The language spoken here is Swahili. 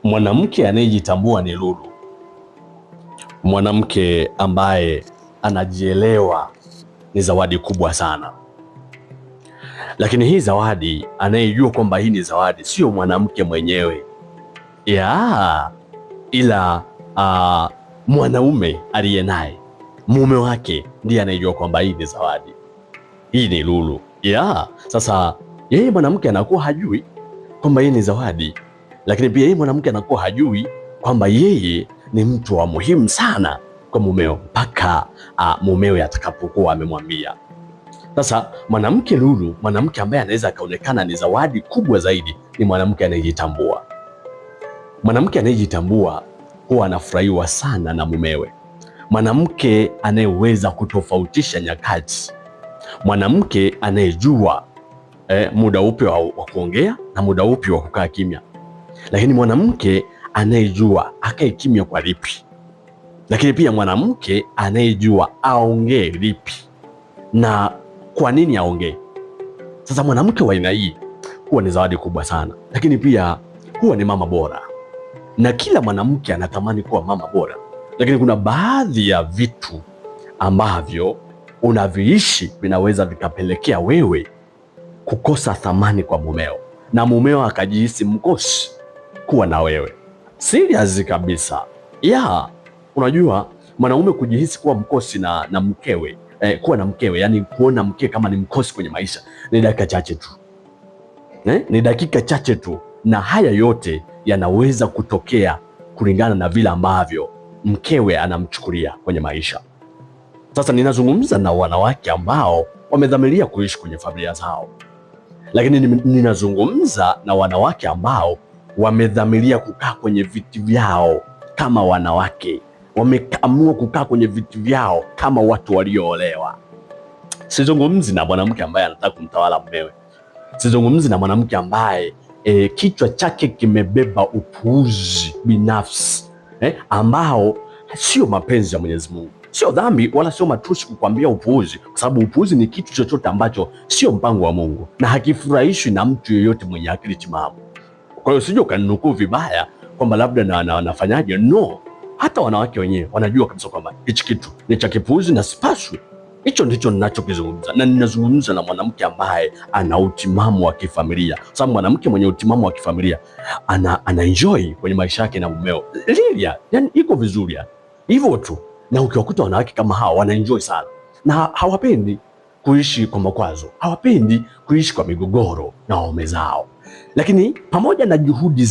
Mwanamke anayejitambua ni lulu. Mwanamke ambaye anajielewa ni zawadi kubwa sana, lakini hii zawadi, anayejua kwamba hii ni zawadi, sio mwanamke mwenyewe ila mwanaume aliye naye, mume wake, ndiye anayejua kwamba hii ni zawadi, hii ni lulu. Sasa yeye mwanamke anakuwa hajui kwamba hii ni zawadi, lakini pia yeye mwanamke anakuwa hajui kwamba yeye ni mtu wa muhimu sana kwa mumeo mpaka mumewe atakapokuwa amemwambia. Sasa mwanamke lulu, mwanamke ambaye anaweza akaonekana ni zawadi kubwa zaidi, ni mwanamke anayejitambua. Mwanamke anayejitambua huwa anafurahiwa sana na mumewe. Mwanamke anayeweza kutofautisha nyakati, mwanamke anayejua muda upi wa kuongea na muda upi wa kukaa kimya, lakini mwanamke anayejua akae kimya kwa lipi, lakini pia mwanamke anayejua aongee lipi na kwa nini aongee. Sasa mwanamke wa aina hii huwa ni zawadi kubwa sana, lakini pia huwa ni mama bora, na kila mwanamke anatamani kuwa mama bora, lakini kuna baadhi ya vitu ambavyo unaviishi vinaweza vikapelekea wewe kukosa thamani kwa mumeo, na mumeo akajihisi mkosi kuwa na wewe. Serious kabisa. Unajua mwanaume kujihisi kuwa mkosi na mkewe, kuwa na mkewe, yani kuona mke kama ni mkosi kwenye maisha, ni dakika chache tu, ni dakika chache tu, na haya yote yanaweza kutokea kulingana na vile ambavyo mkewe anamchukulia kwenye maisha. Sasa ninazungumza na wanawake ambao wamedhamiria kuishi kwenye familia zao, lakini ninazungumza na wanawake ambao wamedhamiria kukaa kwenye viti vyao kama wanawake, wameamua kukaa kwenye viti vyao kama watu walioolewa. Sizungumzi na mwanamke ambaye anataka kumtawala mumewe. Sizungumzi na mwanamke ambaye kichwa chake kimebeba upuuzi binafsi, ambao sio mapenzi ya Mwenyezi Mungu. Sio dhambi wala sio matusi kukwambia upuuzi, kwa sababu upuuzi ni kitu chochote ambacho sio mpango wa Mungu na hakifurahishwi na mtu yeyote mwenye akili timamu. Kwa hiyo usije ukaninukuu vibaya kwamba labda nafanyaje. No, hata wanawake wenyewe wanajua kabisa kwamba hichi kitu ni cha kipuuzi na sipaswi. Hicho ndicho ninachokizungumza, na ninazungumza na mwanamke ambaye ana utimamu wa kifamilia, sababu mwanamke mwenye utimamu wa kifamilia ana enjoy kwenye maisha yake na mumeo. Lilia, yani iko vizuri hivyo tu. Na ukiwakuta wanawake kama hawa wana enjoy sana na hawapendi kuishi kwa makwazo, hawapendi kuishi kwa migogoro na waume zao, lakini pamoja na juhudi